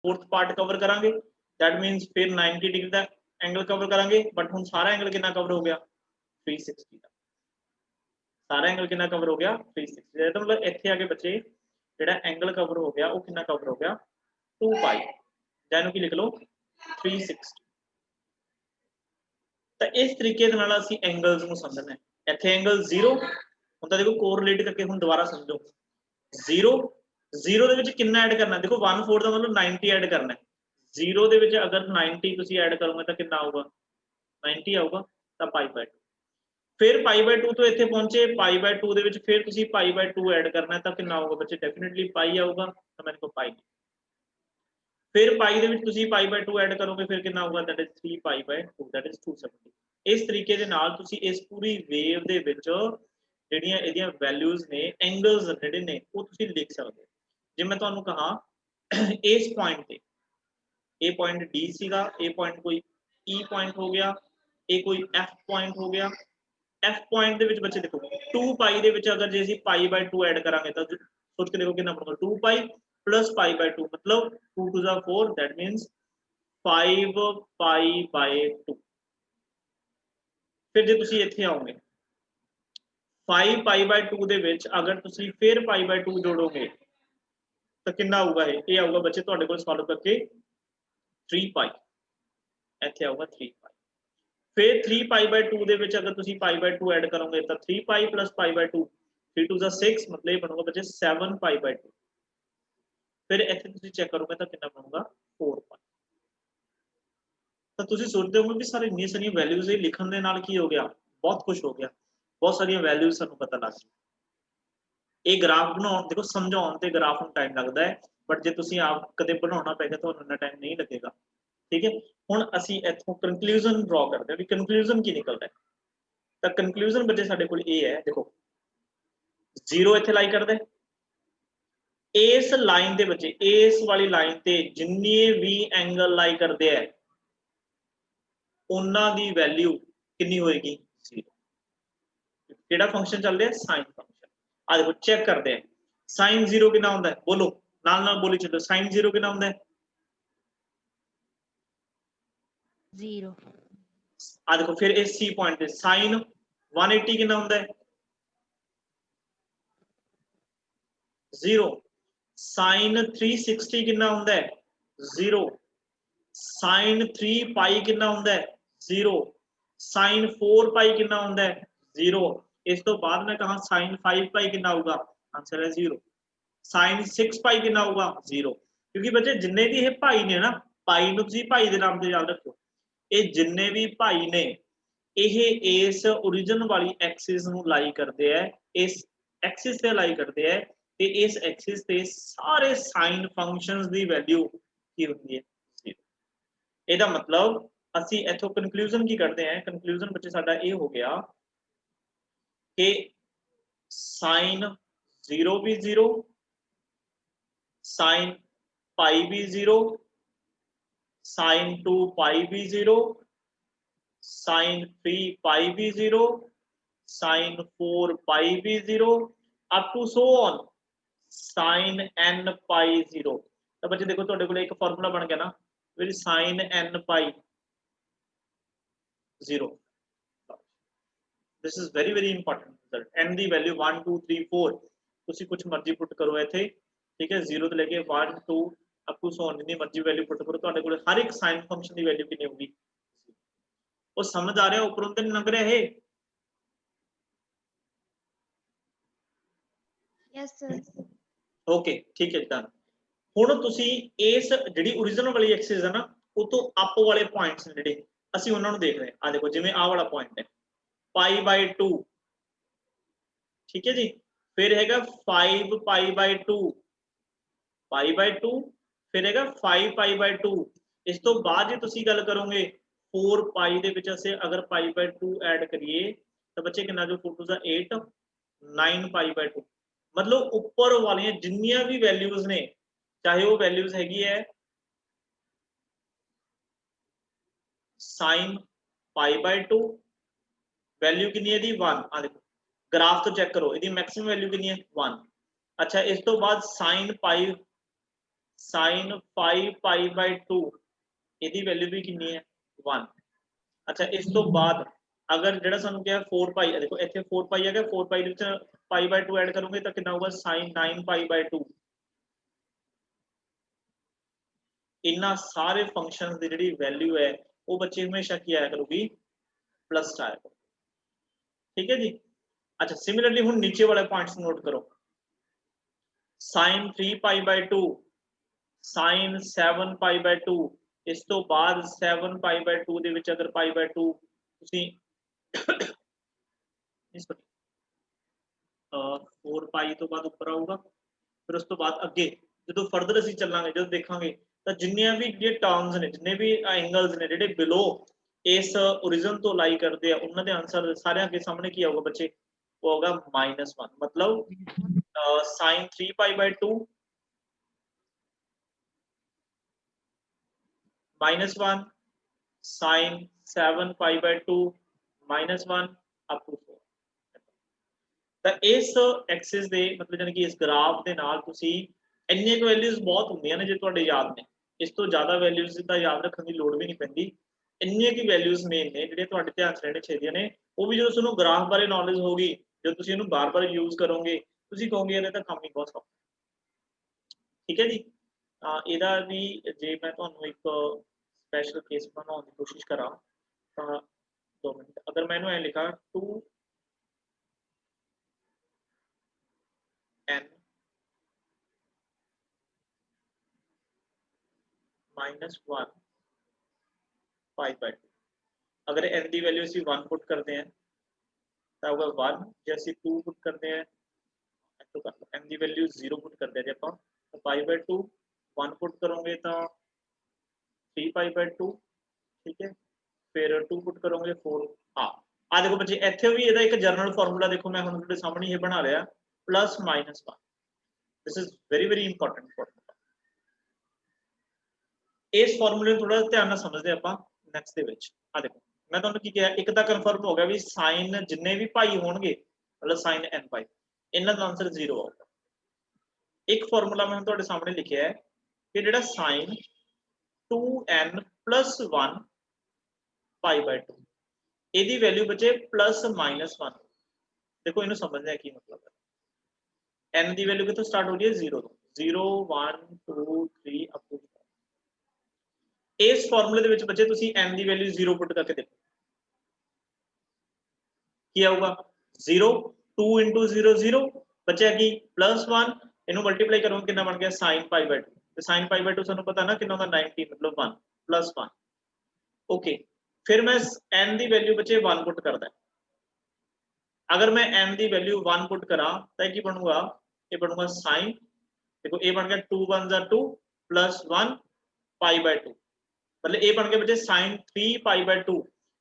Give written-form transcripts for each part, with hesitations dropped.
Fourth part cover करांगे, that मीनस फिर 90 degree का एंगल कवर करांगे, बट हुण सारा एंगल कितना कवर हो गया 360 का, सारा एंगल कितना कवर हो गया 360। तो मतलब इत्थे आके बच्चे जिहड़ा एंगल कवर हो गया वो कितना कवर हो गया 2 पाई, जां की लिख लो 360। तो इस तरीके दे नाल असीं एंगल्स नूं समझना है। इत्थे एंगल 0 हुण तां देखो कोरिलेट करके हुण दोबारा समझो 0 0 दे विच कितना ऐड करना, देखो 1/4 दा मतलब 90 ऐड करना है। 0 दे विच अगर 90 तुसीं ऐड करोगे तां कितना आऊगा 90 आऊगा, तां π/2 फिर π/2 तो इत्थे पहुंचे π/2 दे विच फिर तुसीं π/2 ऐड करना है तां कितना आऊगा बच्चे डेफिनेटली पाई आऊगा, तां मैंने को पाई फिर पाई दे विच तुसीं π/2 ऐड करोगे फिर कितना आऊगा दैट इज 3π/2 दैट इज 270। इस तरीके दे नाल तुसीं इस पूरी वेव दे विच ਜਿਹੜੀਆਂ ਇਹਦੀਆਂ ਵੈਲਿਊਜ਼ ਨੇ ਐਂਗਲਸ ਜਿਹੜੇ ਨੇ ਉਹ ਤੁਸੀਂ ਲਿਖ ਸਕਦੇ ਹੋ। ਜੇ ਮੈਂ ਤੁਹਾਨੂੰ ਕਹਾਂ ਇਸ ਪੁਆਇੰਟ ਤੇ ਇਹ ਪੁਆਇੰਟ D ਸੀਗਾ, ਇਹ ਪੁਆਇੰਟ ਕੋਈ E ਪੁਆਇੰਟ ਹੋ ਗਿਆ, ਇਹ ਕੋਈ F ਪੁਆਇੰਟ ਹੋ ਗਿਆ। F ਪੁਆਇੰਟ ਦੇ ਵਿੱਚ ਬੱਚੇ ਦੇਖੋ 2 ਪਾਈ ਦੇ ਵਿੱਚ ਅਗਰ ਜੇ ਅਸੀਂ π/2 ਐਡ ਕਰਾਂਗੇ ਤਾਂ सोच के देखो कितना बनूगा 2 पाई प्लस π/2 मतलब 2 to the 4 दैट मींस 5 π/2। फिर जे तुसी ਇੱਥੇ आओगे 5 π/2 ਦੇ ਵਿੱਚ अगर तुसी फिर π/2 जोड़ोगे तो कितना आऊगा ये आऊगा बच्चे ਤੁਹਾਡੇ ਕੋਲ सॉल्व करके 3 पाई ਇੱਥੇ ਆਊਗਾ 3 पाई। फिर 3 π/2 ਦੇ ਵਿੱਚ अगर तुसी π/2 ऐड करोगे तो 3 पाई प्लस π/2 3 to the 6 मतलब ये बनूगा बच्चे 7 π/2। फिर ਇੱਥੇ ਤੁਸੀਂ ਚੈੱਕ ਕਰੋਗੇ ਤਾਂ ਕਿੰਨਾ ਬਣੂਗਾ 4 ਪਾਈ। ਤਾਂ ਤੁਸੀਂ ਸੋਚਦੇ ਹੋਗੇ ਵੀ ਸਰ ਇੰਨੀ ਸਾਰੀਆਂ ਵੈਲਿਊਜ਼ ਇਹ ਲਿਖਣ ਦੇ ਨਾਲ ਕੀ ਹੋ ਗਿਆ, ਬਹੁਤ ਕੁਝ ਹੋ ਗਿਆ, ਬਹੁਤ ਸਾਰੀਆਂ ਵੈਲਿਊਜ਼ ਸਾਨੂੰ ਪਤਾ ਲੱਗ ਗਈ। ਇਹ ਗ੍ਰਾਫ ਬਣਾਉਣ ਦੇਖੋ ਸਮਝਾਉਣ ਤੇ ਗ੍ਰਾਫ ਨੂੰ ਟਾਈਮ ਲੱਗਦਾ ਹੈ, ਬਟ ਜੇ ਤੁਸੀਂ ਆਪ ਕਦੇ ਬਣਾਉਣਾ ਪਏਗਾ ਤੁਹਾਨੂੰ ਇੰਨਾ ਟਾਈਮ ਨਹੀਂ ਲੱਗੇਗਾ। ਠੀਕ ਹੈ, ਹੁਣ ਅਸੀਂ ਇੱਥੋਂ ਕਨਕਲੂਜਨ ਡਰਾ ਕਰਦੇ ਹਾਂ ਵੀ ਕਨਕਲੂਜਨ ਕੀ ਨਿਕਲਦਾ ਹੈ। ਤਾਂ ਕਨਕਲੂਜਨ ਬੱਚੇ ਸਾਡੇ ਕੋਲ ਇਹ ਹੈ, ਦੇਖੋ 0 ਇੱਥੇ ਲਾਈ ਕਰਦੇ इस लाइन के बच्चे इस वाली लाइन ते जिन्ने भी एंगल लाई करते हैं उन्हां दी वैल्यू कितनी होएगी 0। केड़ा फंक्शन चल रहा है साइन फंक्शन। आ देखो चेक करते हैं साइन 0 कितना होता है, बोलो नाल नाल बोली चलो साइन 0 कितना होता है 0। आ देखो फिर इस सी पॉइंट पे साइन 180 कितना होता है 0। साइन 360 कितना होता है 0। साइन 3 पाई कितना होता है 0। साइन 4 पाई कितना होता है 0। इस तो बाद में कहा साइन 5 पाई कितना होगा, आंसर है 0। साइन 6 पाई कितना होगा 0। क्योंकि बच्चे जिन्ने भी ये भाई ने ना पाई नूं तुसीं भाई दे नाम ते याद रखो, ये जिन्ने भी भाई ने ये इस ओरिजिन वाली एक्सिस नूं लाई करते हैं, इस एक्सिस से लाई करते हैं ते इस एक्सिस ते सारे साइन फंक्शंस दी वैल्यू की होती है 0। ਇਹਦਾ मतलब ਅਸੀਂ ਇਥੋਂ ਕਨਕਲੂਜਨ ਕੀ ਕਰਦੇ हैं, कनक्लूजन बच्चे साडा ये हो गया कि साइन 0 भी 0, साइन पाई भी 0, साइन 2 पाई भी 0, साइन 3 पाई भी 0, साइन 4 पाई भी 0 up to so on sine n pi 0। तो बच्चे देखो तुहाडे कोल एक फार्मूला बन गया ना, फिर sine n pi 0। This is very very important result. n की वैल्यू 1 2 3 4 तुसी कुछ मर्जी पुट करो इथे, ठीक है 0 तो लेके 1 2 अप टू सो ऑन जितनी मर्जी वैल्यू पुट करो, तुहाडे कोल हर एक साइन फंक्शन की वैल्यू कितनी होगी। वो समझ आ रहा है ऊपरों तो नहीं लग रहा है। Yes sir. ओके ठीक है डन। हुण तुसी इस जिहड़ी ओरिजिनल वाली एक्सिस है ना वो तो अप वाले पॉइंट्स जिहड़े ਅਸੀਂ ਉਹਨਾਂ ਨੂੰ ਦੇਖ ਰਹੇ ਆ देखो जिवें आ वाला पॉइंट है π/2, ठीक है जी, फिर हैगा 5 π/2 π/2, फिर हैगा 5 π/2। इस तो बाद जे तुसी गल करोगे 4 पाई दे विच असे अगर π/2 ऐड करिए तो बच्चे कितना जो 4 to the 8 9 π/2। मतलब ऊपर वाली जिन्नियां भी वैल्यूज ने चाहे वो वैल्यूज हैगी है साइन π/2 वैल्यू कितनी है दी 1। आ देखो ग्राफ तो चेक करो इसकी मैक्सिमम वैल्यू कितनी है 1। अच्छा इस तो बाद sine pi sin 5 pi by 2 ਇਹਦੀ वैल्यू भी कितनी है 1। अच्छा इस तो बाद अगर ਜਿਹੜਾ ਸਾਨੂੰ ਕਿਹਾ 4 ਪਾਈ देखो ਇੱਥੇ 4 ਪਾਈ ਹੈਗਾ 4 ਪਾਈ ਦੇ ਵਿੱਚ ਪਾਈ ਬਾय 2 ਐਡ ਕਰੋਗੇ ਤਾਂ ਕਿੰਨਾ ਹੋਊਗਾ sin 9 ਪਾਈ ਬਾय 2। इन्ना सारे फंक्शंस ਦੀ ਜਿਹੜੀ वैल्यू है वो बच्चे हमेशा की आया करूगी प्लस आया करो। ठीक है जी। अच्छा सिमिलरली हुन नीचे वाले पॉइंट्स नोट करो sin 3 pi by 2 sin 7 pi by 2 इस तो बाद 7 पाई बाय 2 ਦੇ ਵਿੱਚ ਅਗਰ ਪਾਈ ਬਾय 2 ਤੁਸੀਂ ਇਸ 4 ਪਾਈ ਤੋਂ ਬਾਅਦ ਉੱਪਰ ਆਊਗਾ ਫਿਰ ਉਸ ਤੋਂ ਬਾਅਦ ਅੱਗੇ ਜਦੋਂ ਫਰਦਰ ਅਸੀਂ ਚੱਲਾਂਗੇ ਜਦੋਂ ਦੇਖਾਂਗੇ ਤਾਂ ਜਿੰਨੀਆਂ ਵੀ ਇਹ ਟਰਮਸ ਨੇ ਜਿੰਨੇ ਵੀ ਐਂਗਲਸ ਨੇ ਜਿਹੜੇ ਬਿਲੋ ਇਸ ओरिजिन ਤੋਂ ਲਾਈ ਕਰਦੇ ਆ ਉਹਨਾਂ ਦੇ ਆਨਸਰ ਸਾਰਿਆਂ ਦੇ ਸਾਹਮਣੇ ਕੀ ਆਊਗਾ ਬੱਚੇ वो होगा -1 मतलब sin 3 pi by 2 -1 sin 7 pi by 2 -1 up to 4 ਤਾਂ ਇਸ ਐਕਸਿਸ ਦੇ ਮਤਲਬ ਜਾਨੀ ਕਿ ਇਸ ਗ੍ਰਾਫ ਦੇ ਨਾਲ ਤੁਸੀਂ ਇੰਨੇ ਕੁ ਵੈਲਿਊਜ਼ ਬਹੁਤ ਹੁੰਦੀਆਂ ਨੇ ਜੇ ਤੁਹਾਡੇ ਯਾਦ ਨੇ ਇਸ ਤੋਂ ਜ਼ਿਆਦਾ ਵੈਲਿਊਜ਼ ਤਾਂ ਯਾਦ ਰੱਖਣ ਦੀ ਲੋੜ ਵੀ ਨਹੀਂ ਪੈਂਦੀ ਇੰਨੀਆਂ ਕੀ ਵੈਲਿਊਜ਼ ਮੇਨ ਨੇ ਜਿਹੜੇ ਤੁਹਾਡੇ ਧਿਆਨ 'ਚ ਰਹਿਣੇ ਚਾਹੀਦੀਆਂ ਨੇ ਉਹ ਵੀ ਜਦੋਂ ਤੁਹਾਨੂੰ ਗ੍ਰਾਫ ਬਾਰੇ ਨੌਲੇਜ ਹੋਗੀ ਜਦੋਂ ਤੁਸੀਂ ਇਹਨੂੰ ਬਾਰ-ਬਾਰ ਯੂਜ਼ ਕਰੋਗੇ ਤੁਸੀਂ ਕਹੋਗੇ ਇਹਦਾ ਤਾਂ ਕੰਮ ਹੀ ਬਹੁਤ ਸੌਖਾ ਠੀਕ ਹੈ ਜੀ ਇਹਦਾ ਵੀ ਜੇ ਮੈਂ ਤੁਹਾਨੂੰ ਇੱਕ ਸਪੈਸ਼ਲ ਕੇਸ ਬਣਾਉਣ ਦੀ ਕੋਸ਼ਿਸ਼ ਕਰਾਂ ਤਾਂ 2 ਮਿੰਟ ਅਗਰ ਮੈਂ ਇਹਨੂੰ ਐ ਲਿਖਾਂ 2n -1 पाई बाय 2 अगर n की वैल्यू ਅਸੀਂ 1 पुट करते हैं ਤਾਂ होगा 1 ਜੇ ਅਸੀਂ 2 पुट करते हैं तो n की वैल्यू 0 पुट करते हैं ਜੇ ਆਪਾਂ तो पाई बाय 2 1 पुट करोगे तो 3 पाई बाय 2 ठीक है फिर 2 पुट करोगे 4 हाँ आ देखो बच्चे ਇੱਥੇ ਵੀ ਇਹਦਾ ਇੱਕ ਜਨਰਲ ਫਾਰਮੂਲਾ ਦੇਖੋ ਮੈਂ ਹੁਣ ਤੁਹਾਡੇ ਸਾਹਮਣੇ ਇਹ ਬਣਾ ਲਿਆ +-1 this is very important formula इस फॉर्मूले ਨੂੰ ਥੋੜਾ ਧਿਆਨ ਨਾਲ ਸਮਝਦੇ ਆਪਾਂ ਨੈਕਸਟ ਦੇ ਵਿੱਚ ਆ ਦੇਖੋ ਮੈਂ ਤੁਹਾਨੂੰ ਕੀ ਕਿਹਾ ਇੱਕ ਤਾਂ ਕਨਫਰਮ ਹੋ ਗਿਆ ਵੀ ਸਾਈਨ ਜਿੰਨੇ ਵੀ ਪਾਈ ਹੋਣਗੇ ਮਤਲਬ sin n ਪਾਈ ਇਹਨਾਂ ਦਾ ਆਨਸਰ 0 ਆਊਗਾ ਇੱਕ ਫਾਰਮੂਲਾ ਮੈਂ ਤੁਹਾਡੇ ਸਾਹਮਣੇ ਲਿਖਿਆ ਹੈ ਕਿ ਜਿਹੜਾ sin 2n + 1 ਪਾਈ ਬਾय 2 ਇਹਦੀ ਵੈਲਿਊ ਬਚੇ +-1 ਦੇਖੋ ਇਹਨੂੰ ਸਮਝਣਾ ਕੀ ਮਤਲਬ ਹੈ n ਦੀ ਵੈਲਿਊ ਕਿੱਥੋਂ ਸਟਾਰਟ ਹੋ ਰਹੀ ਹੈ 0 ਤੋਂ 0 1 2 3 ਅਪ ਟੂ इस फॉर्मूले ਦੇ ਵਿੱਚ ਬੱਚੇ ਤੁਸੀਂ n ਦੀ ਵੈਲਿਊ 0 ਪੁੱਟ ਕਰਕੇ ਦੇਖੋ ਕੀ ਆਊਗਾ 0 2 * 0 0 ਬਚਿਆ ਕੀ +1 ਇਹਨੂੰ ਮਲਟੀਪਲਾਈ ਕਰੋਗੇ ਕਿੰਨਾ ਬਣ ਗਿਆ sin π/2 ਤੇ sin π/2 ਸਾਨੂੰ ਪਤਾ ਨਾ ਕਿੰਨਾ ਹੁੰਦਾ 90 ਮਤਲਬ 1 +1 ओके फिर मैं n ਦੀ ਵੈਲਿਊ ਬੱਚੇ 1 ਪੁੱਟ ਕਰਦਾ अगर मैं n ਦੀ ਵੈਲਿਊ 1 ਪੁੱਟ ਕਰਾਂ ਤਾਂ ਕੀ ਬਣੂਗਾ ਇਹ ਬਣੂਗਾ sin देखो ਇਹ ਬਣ ਗਿਆ 2 * 2 +1 π/2 मतलब ये बन गया बच्चे sin 3 π/2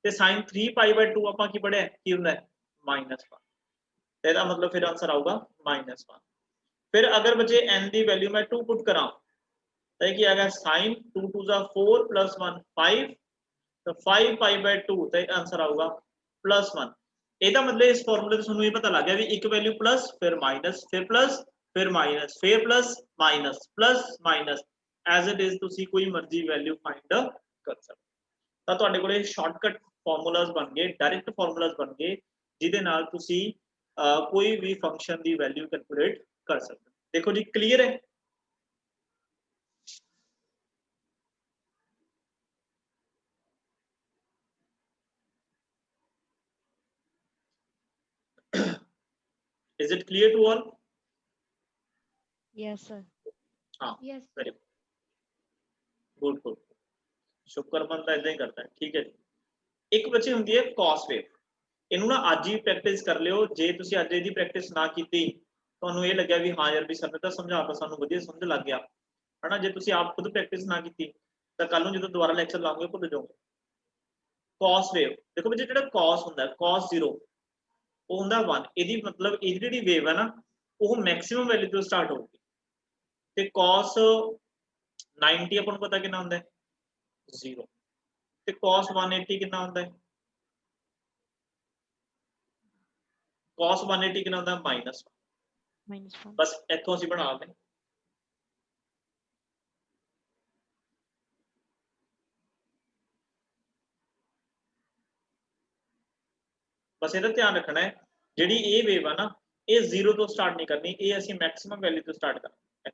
ਤੇ sin 3 π/2 ਆਪਾਂ ਕੀ ਪੜਿਆ ਕੀ ਹੁੰਦਾ ਹੈ -1 ਤੇ ਇਹਦਾ ਮਤਲਬ ਫਿਰ ਆਨਸਰ ਆਊਗਾ -1 ਫਿਰ ਅਗਰ ਬੱਚੇ n ਦੀ ਵੈਲਿਊ ਮੈਂ 2 ਪੁੱਟ ਕਰਾਂ ਤਾਂ ਇਹ ਕੀ ਆਏਗਾ sin 2 2 4 +1 5 ਤਾਂ 5 π/2 ਤੇ ਆਨਸਰ ਆਊਗਾ +1 ਇਹਦਾ ਮਤਲਬ ਇਸ ਫਾਰਮੂਲੇ ਤੋਂ ਤੁਹਾਨੂੰ ਇਹ ਪਤਾ ਲੱਗ ਗਿਆ ਵੀ ਇੱਕ ਵੈਲਿਊ ਪਲੱਸ ਫਿਰ ਮਾਈਨਸ ਫਿਰ ਪਲੱਸ ਫਿਰ ਮਾਈਨਸ ਫਿਰ plus minus as it is ਤੁਸੀਂ ਕੋਈ ਮਰਜ਼ੀ ਵੈਲਿਊ ਫਾਈਂਡ ਕਰ ਸਕਦੇ ਤਾਂ ਤੁਹਾਡੇ ਕੋਲੇ ਸ਼ਾਰਟਕਟ ਫਾਰਮੂਲਾਜ਼ ਬਣ ਗਏ ਡਾਇਰੈਕਟ ਫਾਰਮੂਲਾਜ਼ ਬਣ ਗਏ ਜਿਹਦੇ ਨਾਲ ਤੁਸੀਂ ਕੋਈ ਵੀ ਫੰਕਸ਼ਨ ਦੀ ਵੈਲਿਊ ਕੈਲਕੂਲੇਟ ਕਰ ਸਕਦੇ ਦੇਖੋ ਜੀ ਕਲੀਅਰ ਹੈ is it clear to all Yes, sir. हाँ Yes. वेरी गुड गुड ਸ਼ੁਕਰ ਬੰਦਾ ਇਦਾਂ ਹੀ ਕਰਦਾ ਠੀਕ ਹੈ ਜੀ ਇੱਕ ਬੱਚੀ ਹੁੰਦੀ ਹੈ cos wave ਇਹਨੂੰ ਨਾ ਅੱਜ ਹੀ ਪ੍ਰੈਕਟਿਸ ਕਰ ਲਿਓ ਜੇ ਤੁਸੀਂ ਅੱਜ ਇਹਦੀ ਪ੍ਰੈਕਟਿਸ ਨਾ ਕੀਤੀ ਤੁਹਾਨੂੰ ਇਹ ਲੱਗਿਆ ਵੀ ਹਾਂ ਯਾਰ ਵੀ ਸਰ ਨੇ ਤਾਂ ਸਮਝਾਤਾ ਸਾਨੂੰ ਵਧੀਆ ਸਮਝ ਲੱਗ ਗਿਆ ਹਨਾ ਜੇ ਤੁਸੀਂ ਆਪ ਖੁਦ ਪ੍ਰੈਕਟਿਸ ਨਾ ਕੀਤੀ ਤਾਂ ਕੱਲ ਨੂੰ ਜਦੋਂ ਦੁਬਾਰਾ ਲੈਕਚਰ ਲਾਉਂਗੇ ਭੁੱਲ ਜਾਓਗੇ cos wave ਦੇਖੋ ਬੱਚੇ ਜਿਹੜਾ cos ਹੁੰਦਾ ਹੈ cos 0 ਉਹ ਹੁੰਦਾ 1 ਇਹਦੀ ਮਤਲਬ ਇਹ ਜਿਹੜੀ ਵੇਵ ਹੈ ਨਾ ਉਹ ਮੈਕਸਿਮਮ ਵੈਲਿਊ ਤੋਂ ਸਟਾਰਟ ਹੋਊਗੀ ਤੇ cos 90 ਆਪਾਂ ਨੂੰ ਪਤਾ ਕਿੰਨਾ ਹੁੰਦਾ ਹੈ 0 ਤੇ cos 180 ਕਿੰਨਾ ਹੁੰਦਾ ਹੈ cos 180 ਕਿੰਨਾ ਹੁੰਦਾ -1 -1. ਬਸ ਇੱਥੋਂ ਅਸੀਂ ਬਣਾ ਲਏ बस ਇਹਦਾ ਧਿਆਨ ਰੱਖਣਾ ਹੈ ਜਿਹੜੀ ਇਹ ਵੇਵ ਆ ਨਾ ਇਹ 0 ਤੋਂ ਸਟਾਰਟ ਨਹੀਂ ਕਰਨੀ ਇਹ ਅਸੀਂ ਮੈਕਸਿਮਮ ਵੈਲਿਊ ਤੋਂ ਸਟਾਰਟ ਕਰਾਂਗੇ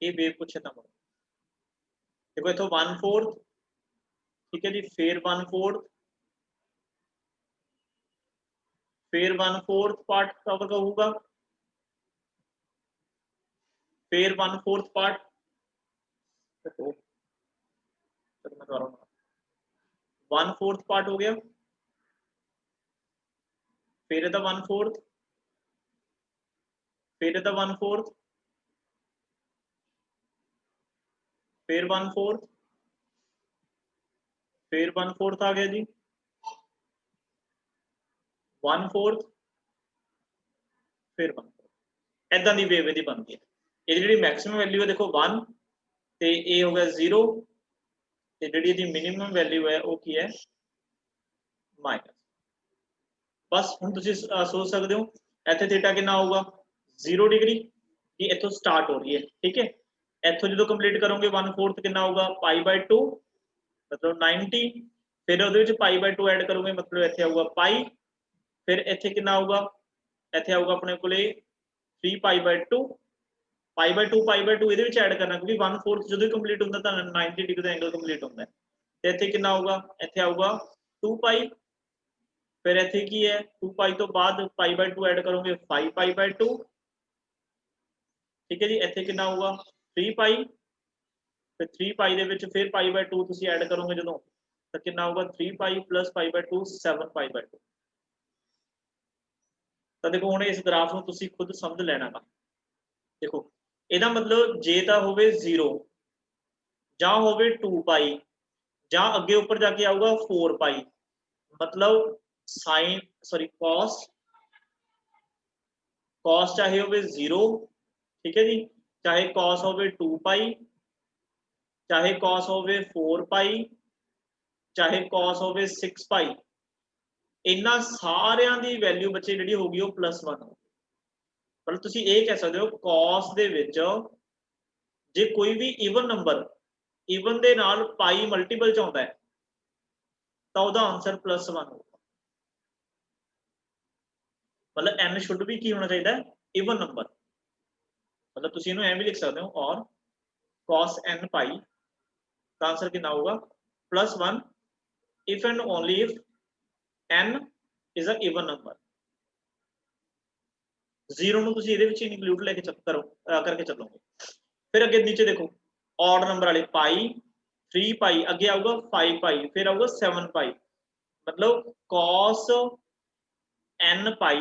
ਇਹ ਵੇਵ ਪੁੱਛੇ ਤਾਂ देखो इथों 1/4 ठीक है जी फिर 1/4 फिर 1/4 पार्ट कवर का होगा फिर 1/4 पार्ट 1/4 पार्ट हो गया फिर इहदा 1/4 फिर इहदा 1/4 फिर 1/4 फिर 1/4 आ गया जी 1/4 फिर 1/4 इदां दी वेव इहदी बनती है ये जिहड़ी मैक्सिमम वैल्यू है देखो 1 ते ए हो गया 0 ते जिहड़ी इहदी मिनिमम वैल्यू है वो की है माइनस बस हुण तुसीं सोच सकते हो इत्थे थीटा कितना होगा 0 डिग्री ये इत्थों स्टार्ट हो रही है ठीक है इत्थों जो कंप्लीट करोगे 1/4 कितना होगा π/2 मतलब 90 फिर ਉਹਦੇ ਵਿੱਚ π/2 ऐड करोगे मतलब ਇੱਥੇ ਆਊਗਾ π फिर ਇੱਥੇ ਕਿੰਨਾ ਆਊਗਾ ਇੱਥੇ ਆਊਗਾ ਆਪਣੇ ਕੋਲੇ 3π/2 π/2 ਇਹਦੇ ਵਿੱਚ ਐਡ ਕਰਨਾ ਕਿਉਂਕਿ 1/4 ਜਦੋਂ ਹੀ ਕੰਪਲੀਟ ਹੁੰਦਾ ਤਾਂ 90 ਡਿਗਰੀ ਦਾ ਐਂਗਲ ਕੰਪਲੀਟ ਹੁੰਦਾ ਤੇ ਇੱਥੇ ਕਿੰਨਾ ਆਊਗਾ ਇੱਥੇ ਆਊਗਾ 2π फिर ਇੱਥੇ ਕੀ ਹੈ 2π ਤੋਂ ਬਾਅਦ π/2 ਐਡ ਕਰੋਗੇ 5π/2 ठीक है जी ਇੱਥੇ ਕਿੰਨਾ ਆਊਗਾ 3π फिर 3π ਦੇ ਵਿੱਚ ਫਿਰ π/2 ਤੁਸੀਂ ਐਡ ਕਰੋਗੇ ਜਦੋਂ ਤਾਂ ਕਿੰਨਾ ਆਊਗਾ 3π + π/2 7π/2 ਤਾਂ ਦੇਖੋ ਹੁਣ ਇਸ ਗ੍ਰਾਫ ਨੂੰ ਤੁਸੀਂ ਖੁਦ ਸਮਝ ਲੈਣਾ ਵਾ ਦੇਖੋ ਇਹਦਾ ਮਤਲਬ ਜੇ ਤਾਂ ਹੋਵੇ 0 ਜਾਂ ਹੋਵੇ 2π ਜਾਂ ਅੱਗੇ ਉੱਪਰ ਜਾ ਕੇ ਆਊਗਾ 4π मतलब sin सॉरी cos चाहे होवे 0 ठीक है जी चाहे cos होवे 2π चाहे cos होवे 4π चाहे cos होवे 6π इन्हां सारियां दी वैल्यू बच्चे जिहड़ी होगी वो +1 मतलब तुसीं ये कह सकते हो cos दे विच जे कोई भी इवन नंबर इवन दे नाल पाई मल्टीपल च आउंदा है तां ओहदा आंसर +1 होगा मतलब n शुड भी की होना चाहिए इवन नंबर मतलब तुसीं इहनूं ऐ भी लिख सकते हो और cos n π का आंसर कितना होगा +1 if and only if n is a even number 0 ਨੂੰ ਤੁਸੀਂ ਇਹਦੇ ਵਿੱਚ ਇਨਕਲੂਡ ਲੈ ਕੇ ਚੱਕ ਕਰੋ करके ਚੱਲੋਗੇ फिर ਅੱਗੇ नीचे देखो ऑड नंबर वाले पाई 3π ਅੱਗੇ ਆਊਗਾ 5π फिर आऊगा 7π मतलब cos nπ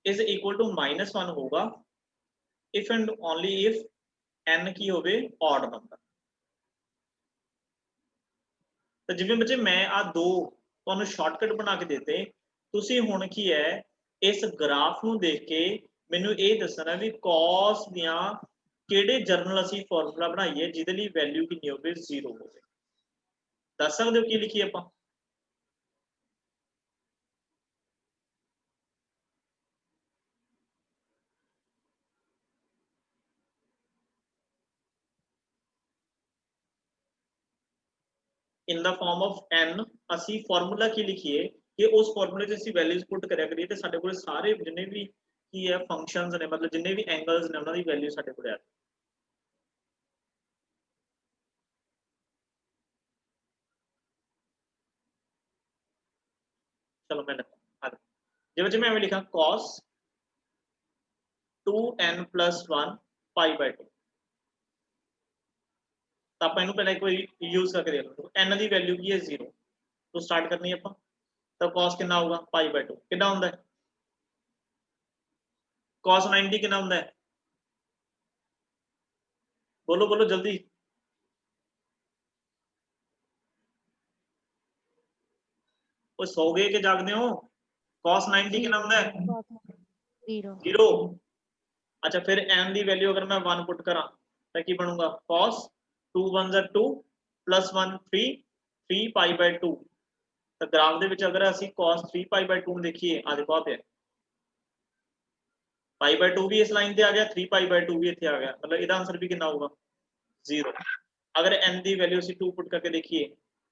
is equal to -1 होगा if and only if n की होवे ऑड नंबर तो जिवें बच्चे मैं आ दो तुहानूं शॉर्टकट बना के देते तुसीं हुण की है इस ग्राफ नूं देख के मैनूं ये दसना भी cos दियां किहड़े जर्नल असीं फॉर्मूला बनाईए जिहदे लई वैल्यू कितनी होवे 0 होवे दस सकदे हो की लिखीए आपां in the form of n ਅਸੀਂ ਫਾਰਮੂਲਾ ਕੀ ਲਿਖੀਏ ਕਿ ਉਸ ਫਾਰਮੂਲੇ 'ਚ ਅਸੀਂ ਵੈਲਿਊਜ਼ ਪੁੱਟ ਕਰਿਆ ਕਰੀਏ ਤੇ ਸਾਡੇ ਕੋਲ ਸਾਰੇ ਜਿੰਨੇ ਵੀ ਕੀ ਹੈ ਫੰਕਸ਼ਨਸ ਨੇ ਮਤਲਬ ਜਿੰਨੇ ਵੀ ਐਂਗਲਸ ਨੇ ਉਹਨਾਂ ਦੀ ਵੈਲਿਊ ਸਾਡੇ ਕੋਲ ਆ ਚਲੋ ਮੈਂ ਲਿਖਾਂ ਜਿਵੇਂ ਜਿਵੇਂ ਮੈਂ ਲਿਖਾਂ cos 2n + 1 π/2 ਤਾਂ ਆਪਾਂ ਇਹਨੂੰ ਪਹਿਲਾਂ ਇੱਕ ਵਾਰੀ ਯੂਜ਼ ਕਰਕੇ ਦੇਖ ਲਓ n ਦੀ ਵੈਲਿਊ ਕੀ ਹੈ 0 ਤੋਂ ਸਟਾਰਟ ਕਰਨੀ ਹੈ ਆਪਾਂ ਤਾਂ cos ਕਿੰਨਾ ਹੋਊਗਾ π/2 ਕਿੰਨਾ ਹੁੰਦਾ ਹੈ cos 90 कितना होता है बोलो बोलो जल्दी वो सो गए के जागते हो cos 90 कितना होता है 0 अच्छा फिर n की वैल्यू अगर मैं 1 पुट करा तो की बनूंगा cos 2 1 2 + 1 3 3π/2 तो ग्राफ दे विच अगर ਅਸੀਂ cos 3π/2 ਨੂੰ देखिए आ देखो आप π/2 भी इस लाइन पे आ गया 3π/2 भी इतने आ गया मतलब इसका आंसर भी कितना होगा 0 अगर n की वैल्यू ਅਸੀਂ 2 पुट करके देखिए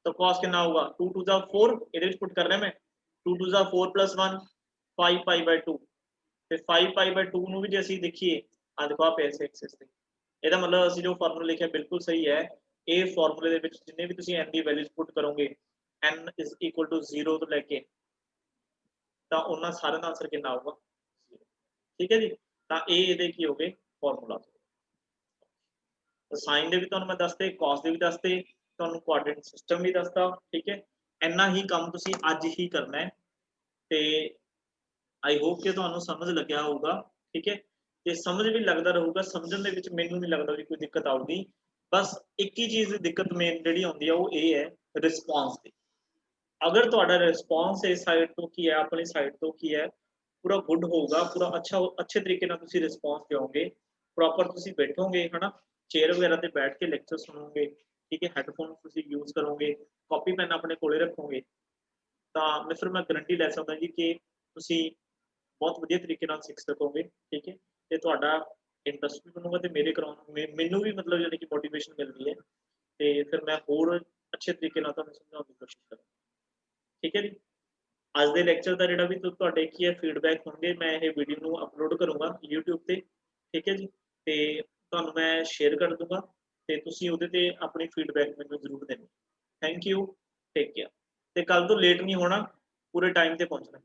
तो cos कितना होगा 2 2 4 ਇਹਦੇ ਵਿੱਚ पुट कर रहे हैं मैं 2 2 जा 4 + 1 5 π/2 ਤੇ 5 π/2 ਨੂੰ ਵੀ ਜੇ ਅਸੀਂ ਦੇਖੀਏ ਆ ਦੇਖੋ ਆ ਪਿਆ ਸੀ ਐਕਸਿਸ ਤੇ ਇਹਦਾ ਮਤਲਬ ਅਸੀਂ ਜੋ ਫਾਰਮੂਲਾ ਲਿਖਿਆ ਬਿਲਕੁਲ ਸਹੀ ਹੈ ਇਹ ਫਾਰਮੂਲੇ ਦੇ ਵਿੱਚ ਜਿੰਨੇ ਵੀ ਤੁਸੀਂ n ਦੀ ਵੈਲਿਊਜ਼ ਪੁੱਟ ਕਰੋਗੇ n = 0 ਤੋਂ ਲੈ ਕੇ ਤਾਂ ਉਹਨਾਂ ਸਾਰਿਆਂ ਦਾ ਆਨਸਰ ਕਿੰਨਾ ਆਊਗਾ ਠੀਕ ਹੈ ਜੀ ਤਾਂ ਇਹ ਇਹਦੇ ਕੀ ਹੋ ਗਏ ਫਾਰਮੂਲਾ ਸਾइन ਦੇ ਵੀ ਤੁਹਾਨੂੰ ਮੈਂ ਦੱਸਦੇ cos ਦੇ ਵੀ ਦੱਸਦੇ ਤੁਹਾਨੂੰ ਕੋਆਰਡੀਨੇਟ ਸਿਸਟਮ ਵੀ ਦੱਸਦਾ ਠੀਕ ਹੈ ਇੰਨਾ ਹੀ ਕੰਮ ਤੁਸੀਂ ਅੱਜ ਹੀ ਕਰਨਾ ਹੈ ਤੇ ਆਈ ਹੋਪ ਕਿ ਤੁਹਾਨੂੰ ਸਮਝ ਲੱਗਿਆ ਹੋਊਗਾ ਠੀਕ ਹੈ ਤੇ ਸਮਝ ਵੀ ਲੱਗਦਾ ਰਹੂਗਾ ਸਮਝਣ ਦੇ ਵਿੱਚ ਮੈਨੂੰ ਨਹੀਂ ਲੱਗਦਾ ਵੀ ਕੋਈ ਦਿੱਕਤ ਆਊਗੀ ਬਸ ਇੱਕ ਹੀ ਚੀਜ਼ ਦੀ ਦਿੱਕਤ ਮੇਨ ਜਿਹੜੀ ਆਉਂਦੀ ਆ ਉਹ ਇਹ ਹੈ ਰਿਸਪੌਂਸ ਦੀ ਅਗਰ ਤੁਹਾਡਾ ਰਿਸਪੌਂਸ ਇਸ ਸਾਈਡ ਤੋਂ ਕੀ ਹੈ ਆਪਣੀ ਸਾਈਡ ਤੋਂ ਕੀ ਹੈ ਪੂਰਾ ਗੁੱਡ ਹੋਊਗਾ ਪੂਰਾ ਅੱਛੇ ਤਰੀਕੇ ਨਾਲ ਤੁਸੀਂ ਰਿਸਪੌਂਸ ਦਿਓਗੇ ਪ੍ਰੋਪਰ ਤੁਸੀਂ ਬੈਠੋਗੇ ਹਨਾ ਚੇਅਰ ਵਗੈਰਾ ਤੇ ਬੈਠ ਕੇ ਲੈਕਚਰ ਸੁਣੋਗੇ ਠੀਕ ਹੈ ਹੈਡਫੋਨ ਤੁਸੀਂ ਯੂਜ਼ ਕਰੋਗੇ ਕਾਪੀ ਪੈਨ ਆਪਣੇ ਕੋਲੇ ਰੱਖੋਗੇ ਤਾਂ ਫਿਰ ਮੈਂ ਗਾਰੰਟੀ ਲੈ ਸਕਦਾ ਜੀ ਕਿ ਤੁਸੀਂ ਬਹੁਤ ਵਧੀਆ ਤਰੀਕੇ ਨਾਲ ਸਿੱਖ ਸਕੋਗੇ ਠੀਕ ਹੈ ਤੇ ਤੁਹਾਡਾ ਇੰਟਰਸਟ ਵੀ ਬਣੂਗਾ ਤੇ ਮੇਰੇ ਕਰਾਉਣ ਮੈਨੂੰ ਵੀ ਮਤਲਬ ਯਾਨੀ ਕਿ ਮੋਟੀਵੇਸ਼ਨ ਮਿਲਦੀ ਹੈ ਤੇ ਫਿਰ ਮੈਂ ਹੋਰ ਅੱਛੇ ਤਰੀਕੇ ਨਾਲ ਤੁਹਾਨੂੰ ਸਮਝਾਉਣ ਦੀ ਕੋਸ਼ਿਸ਼ ਕਰਾਂਗਾ ਠੀਕ ਹੈ ਜੀ ਅੱਜ ਦੇ ਲੈਕਚਰ ਦਾ ਜਿਹੜਾ ਵੀ ਤੁਹਾਡੇ ਕੀ ਹੈ ਫੀਡਬੈਕ ਹੋਣਗੇ ਮੈਂ ਇਹ ਵੀਡੀਓ ਨੂੰ ਅਪਲੋਡ ਕਰੂੰਗਾ YouTube ਤੇ ਠੀਕ ਹੈ ਜੀ ਤੇ ਤੁਹਾਨੂੰ ਮੈਂ ਸ਼ੇਅਰ ਕਰ ਦੂੰਗਾ ਤੇ ਤੁਸੀਂ ਉਹਦੇ ਤੇ ਆਪਣੀ ਫੀਡਬੈਕ ਮੈਨੂੰ ਜ਼ਰੂਰ ਦੇਣੀ ਥੈਂਕ ਯੂ ਟੇਕ ਕੇਅਰ ਤੇ ਕੱਲ ਤੋਂ ਲੇਟ ਨਹੀਂ ਹੋਣਾ ਪੂਰੇ ਟਾਈਮ ਤੇ ਪਹੁੰਚਣਾ